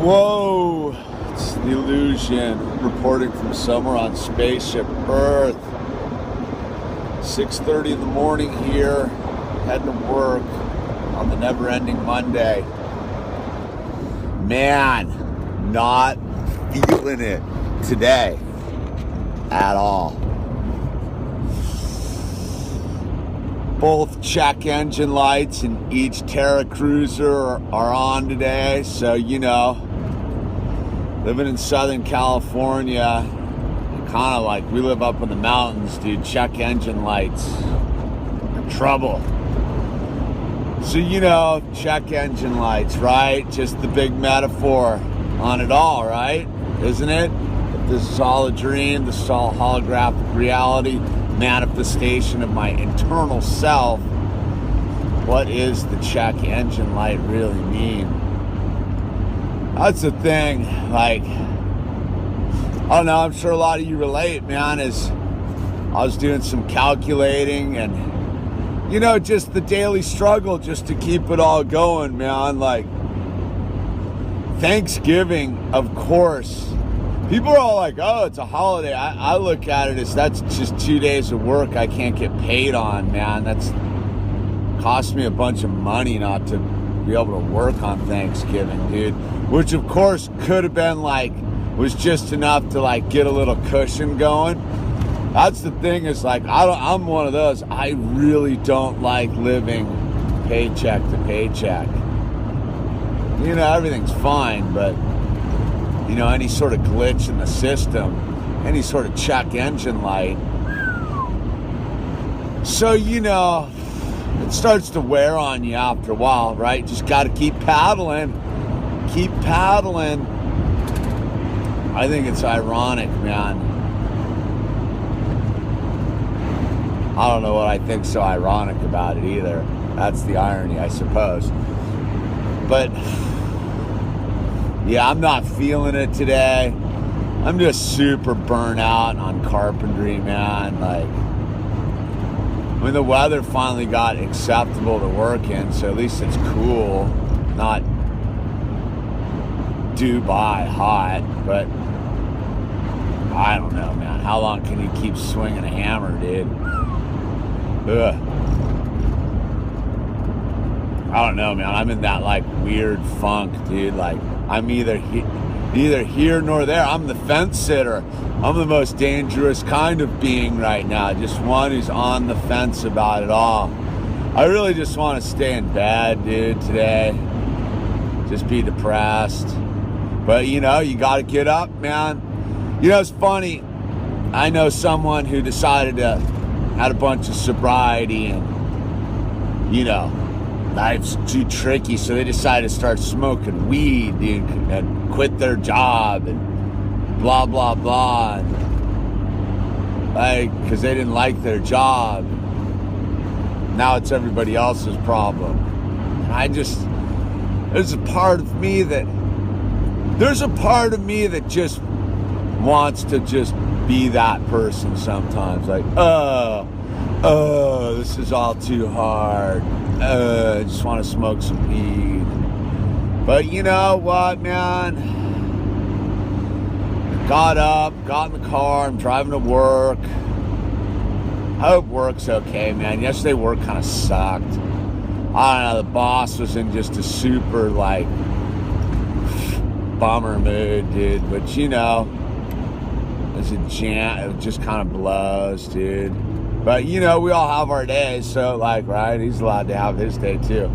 Whoa, it's the Illusion reporting from somewhere on Spaceship Earth. 6:30 in the morning here, heading to work on the never-ending Monday. Man, not feeling it today at all. Both check engine lights in each Terra Cruiser are on today, so you know, living in Southern California, kind of like we live up in the mountains, dude. Check engine lights are trouble. So you know, check engine lights, right? Just the big metaphor on it all, right? Isn't it? If this is all a dream, this is all holographic reality, manifestation of my internal self, what is the check engine light really mean? That's the thing, like, I don't know, I'm sure a lot of you relate, man, as I was doing some calculating and, you know, just the daily struggle just to keep it all going, man. Like, Thanksgiving, of course, people are all like, oh, it's a holiday. I look at it as that's just 2 days of work I can't get paid on, man. That's cost me a bunch of money not to be able to work on Thanksgiving, dude. Which, of course, could have been like, was just enough to like get a little cushion going. That's the thing, is like, I'm one of those. I really don't like living paycheck to paycheck. You know, everything's fine, but you know, any sort of glitch in the system, any sort of check engine light. So, you know, it starts to wear on you after a while, right? Just got to keep paddling. Keep paddling. I think it's ironic, man. I don't know what I think's so ironic about it either. That's the irony, I suppose. But yeah, I'm not feeling it today. I'm just super burnt out on carpentry, man. Like, I mean, the weather finally got acceptable to work in, so at least it's cool. Not Dubai hot, but I don't know, man. How long can you keep swinging a hammer, dude? Ugh. I don't know, man. I'm in that like weird funk, dude. Like, I'm neither here nor there. I'm the fence sitter. I'm the most dangerous kind of being right now. Just one who's on the fence about it all. I really just want to stay in bed, dude, today. Just be depressed. But, you know, you got to get up, man. You know, it's funny. I know someone who decided to had a bunch of sobriety and, you know, life's too tricky, so they decided to start smoking weed, dude, and quit their job and blah, blah, blah. And, like, because they didn't like their job. Now it's everybody else's problem. And there's a part of me that just wants to just be that person sometimes. Like, oh, this is all too hard. I just want to smoke some weed. But you know what, man? Got up, got in the car, I'm driving to work. I hope work's okay, man. Yesterday work kind of sucked. I don't know, the boss was in just a super, like, bummer mood, dude. But you know, it's a jam, it just kind of blows, dude. But, you know, we all have our days, so, like, right? He's allowed to have his day, too.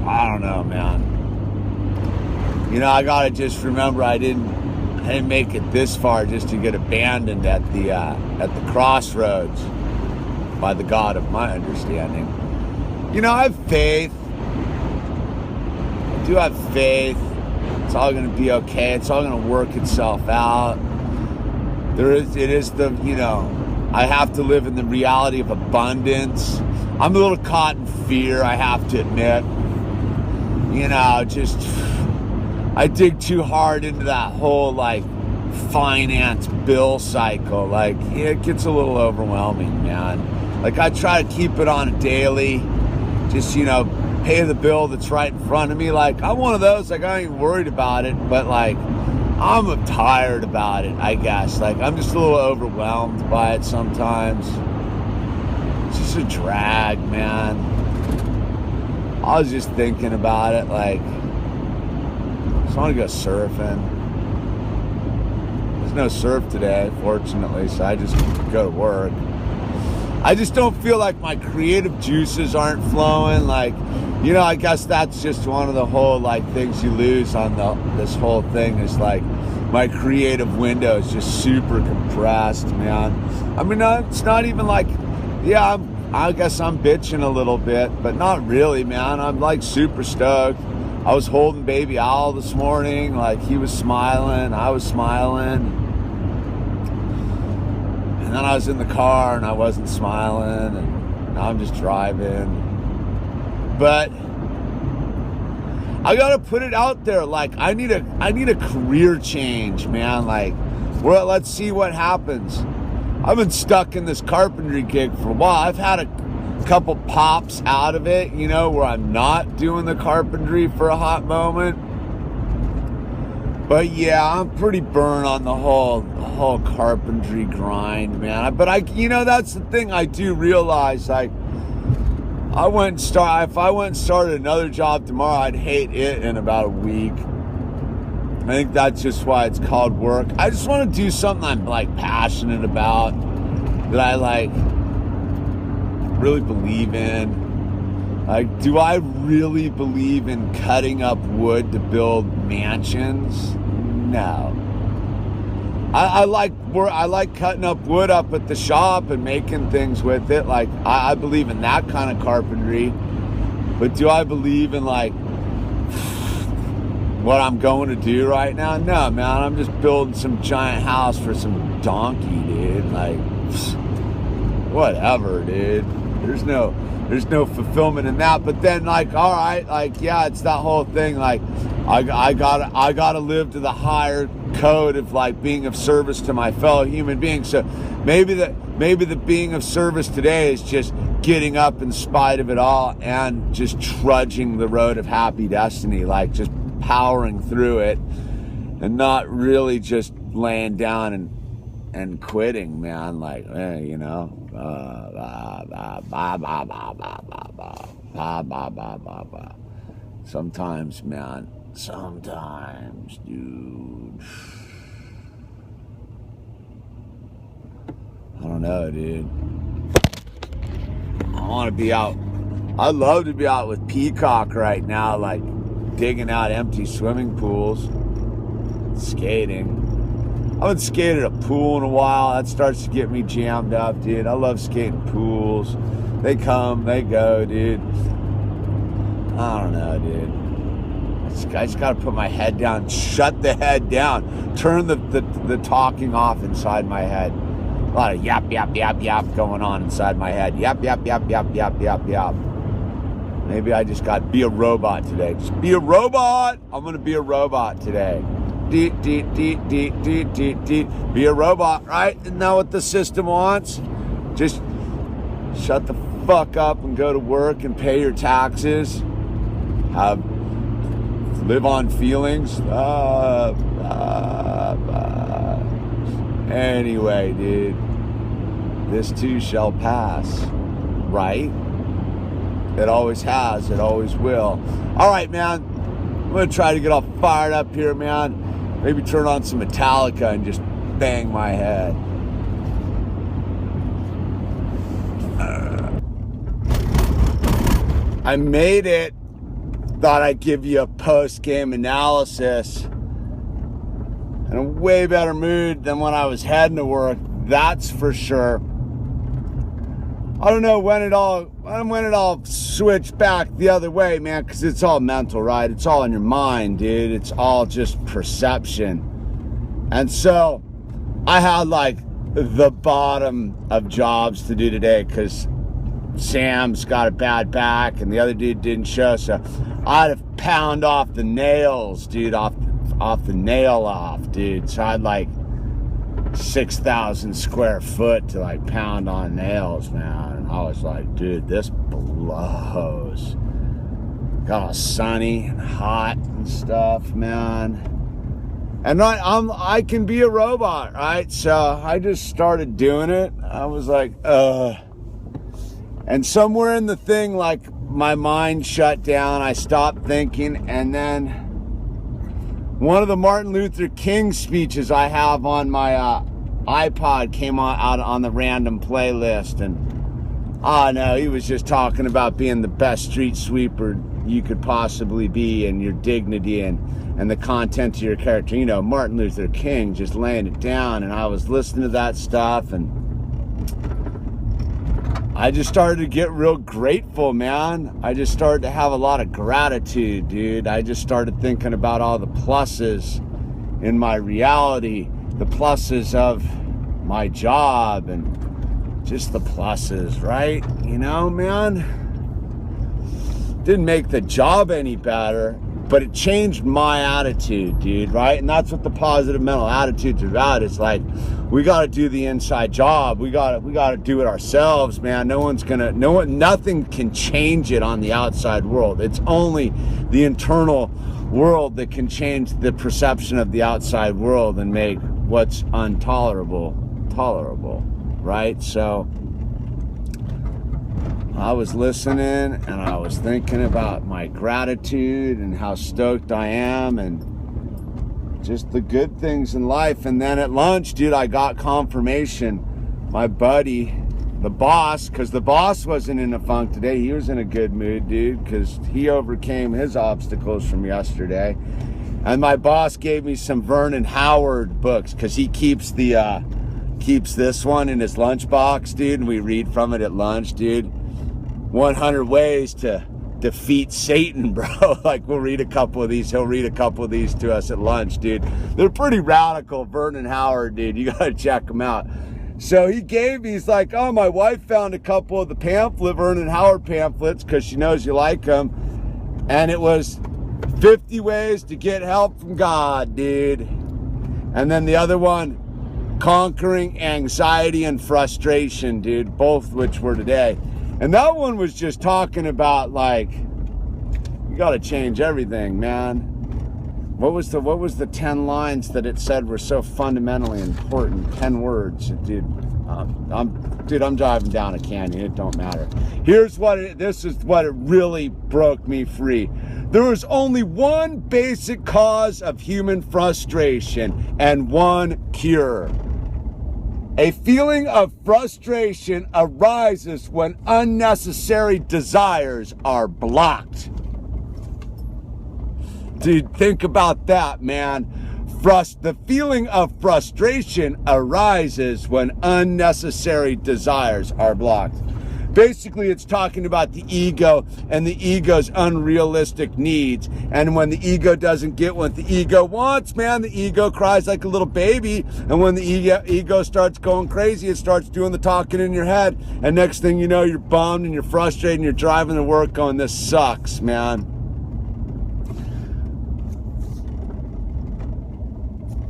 I don't know, man. You know, I gotta just remember I didn't make it this far just to get abandoned at the crossroads by the God of my understanding. You know, I have faith. I do have faith. It's all gonna be okay. It's all gonna work itself out. It is the, you know, I have to live in the reality of abundance. I'm a little caught in fear, I have to admit. You know, just, I dig too hard into that whole, like, finance bill cycle. Like, it gets a little overwhelming, man. Like, I try to keep it on a daily, just, you know, pay the bill that's right in front of me. Like, I'm one of those, like, I ain't worried about it, but like, I'm tired about it, I guess. Like, I'm just a little overwhelmed by it sometimes. It's just a drag, man. I was just thinking about it, like, I just want to go surfing. There's no surf today, fortunately, so I just go to work. I just don't feel like my creative juices aren't flowing. Like, you know, I guess that's just one of the whole, like, things you lose on this whole thing is, like, my creative window is just super compressed, man. I mean, it's not even like, yeah, I guess I'm bitching a little bit, but not really, man. I'm, like, super stoked. I was holding baby Al this morning. Like, he was smiling, I was smiling. And then I was in the car and I wasn't smiling, and now I'm just driving. But I gotta put it out there, like, I need a career change, man. Like, well, let's see what happens. I've been stuck in this carpentry gig for a while. I've had a couple pops out of it, you know, where I'm not doing the carpentry for a hot moment. But yeah, I'm pretty burnt on the whole carpentry grind, man. But you know, that's the thing. I do realize, like, if I went and started another job tomorrow, I'd hate it in about a week. I think that's just why it's called work. I just want to do something I'm, like, passionate about, that I, like, really believe in. Like, do I really believe in cutting up wood to build mansions? No. I like cutting up wood up at the shop and making things with it. Like, I believe in that kind of carpentry. But do I believe in, like, what I'm going to do right now? No, man. I'm just building some giant house for some donkey, dude. Like, whatever, dude. There's no fulfillment in that. But then, like, all right, like, yeah, it's that whole thing. Like, I gotta live to the higher code of, like, being of service to my fellow human beings. So maybe the being of service today is just getting up in spite of it all and just trudging the road of happy destiny, like, just powering through it and not really just laying down and quitting, man. Like, you know, sometimes, man, dude, I don't know, dude. I want to be out. I'd love to be out with Peacock right now, like, digging out empty swimming pools, skating. I haven't skated a pool in a while. That starts to get me jammed up, dude. I love skating pools. They come, they go, dude. I don't know, dude. I just got to put my head down, shut the head down, turn the talking off inside my head. A lot of yap, yap, yap, yap going on inside my head. Yap, yap, yap, yap, yap, yap, yap. Maybe I just got to be a robot today. Just be a robot. I'm going to be a robot today. Be a robot, right? Isn't that what the system wants? Just shut the fuck up and go to work and pay your taxes. Live on feelings. Anyway, dude, this too shall pass, right? It always has, it always will. All right, man, I'm gonna try to get all fired up here, man. Maybe turn on some Metallica and just bang my head. I made it. Thought I'd give you a post-game analysis. In a way better mood than when I was heading to work, that's for sure. I don't know when it all switched back the other way, man, because it's all mental, right? It's all in your mind, dude. It's all just perception. And so I had, like, the bottom of jobs to do today because Sam's got a bad back and the other dude didn't show, so I had to pound off the nails, dude, off the nail off, dude. So I had, like, 6,000 square foot to, like, pound on nails, man. And I was like, dude, this blows. got all sunny and hot and stuff, man. And I can be a robot, right? So I just started doing it. I was like, and somewhere in the thing, like, my mind shut down. I stopped thinking, and then one of the Martin Luther King speeches I have on my iPod came out on the random playlist, and no, he was just talking about being the best street sweeper you could possibly be, and your dignity and the content of your character. You know, Martin Luther King just laying it down, and I was listening to that stuff, and I just started to get real grateful, man. I just started to have a lot of gratitude, dude. I just started thinking about all the pluses in my reality, the pluses of my job, and just the pluses, right? You know, man, didn't make the job any better, but it changed my attitude, dude, right? And that's what the positive mental attitude's about. It's like, we got to do the inside job. We got to do it ourselves, man. Nothing can change it on the outside world. It's only the internal world that can change the perception of the outside world and make what's intolerable tolerable, right? So I was listening and I was thinking about my gratitude and how stoked I am and just the good things in life. And then at lunch, dude, I got confirmation. My buddy, the boss, because the boss wasn't in a funk today. He was in a good mood, dude, because he overcame his obstacles from yesterday. And my boss gave me some Vernon Howard books because he keeps this one in his lunchbox, dude, and we read from it at lunch, dude. 100 Ways to Defeat Satan, bro. Like, we'll read a couple of these. He'll read a couple of these to us at lunch, dude. They're pretty radical, Vernon Howard, dude. You gotta check them out. So he's like, oh, my wife found a couple of the Vernon Howard pamphlets because she knows you like them. And it was 50 Ways to Get Help from God, dude. And then the other one, Conquering Anxiety and Frustration, dude. Both which were today. And that one was just talking about, like, you got to change everything, man. What was the 10 lines that it said were so fundamentally important? 10 words, dude. I'm driving down a canyon. It don't matter. This is what it really broke me free. There was only one basic cause of human frustration and one cure. A feeling of frustration arises when unnecessary desires are blocked. Dude, think about that, man. The feeling of frustration arises when unnecessary desires are blocked. Basically, it's talking about the ego and the ego's unrealistic needs. And when the ego doesn't get what the ego wants, man, the ego cries like a little baby. And when the ego starts going crazy, it starts doing the talking in your head. And next thing you know, you're bummed and you're frustrated and you're driving to work going, this sucks, man.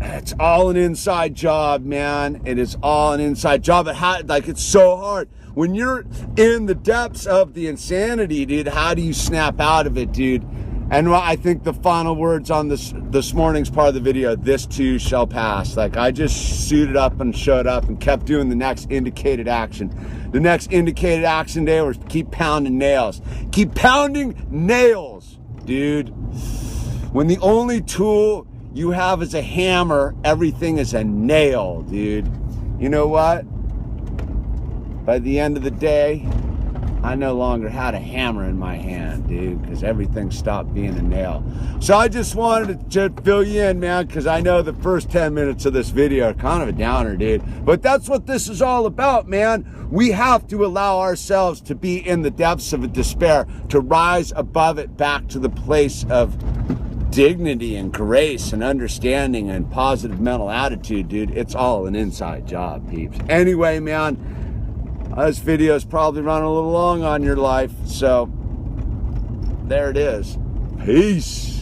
It's all an inside job, man. It is all an inside job. It's so hard. When you're in the depths of the insanity, dude, how do you snap out of it, dude? And I think the final words on this morning's part of the video, this too shall pass. Like, I just suited up and showed up and kept doing the next indicated action. The next indicated action day was keep pounding nails. Keep pounding nails, dude. When the only tool you have is a hammer, everything is a nail, dude. You know what? By the end of the day, I no longer had a hammer in my hand, dude, because everything stopped being a nail. So I just wanted to fill you in, man, because I know the first 10 minutes of this video are kind of a downer, dude. But that's what this is all about, man. We have to allow ourselves to be in the depths of a despair, to rise above it back to the place of dignity and grace and understanding and positive mental attitude, dude. It's all an inside job, peeps. Anyway, man, this video is probably running a little long on your life, so there it is. Peace.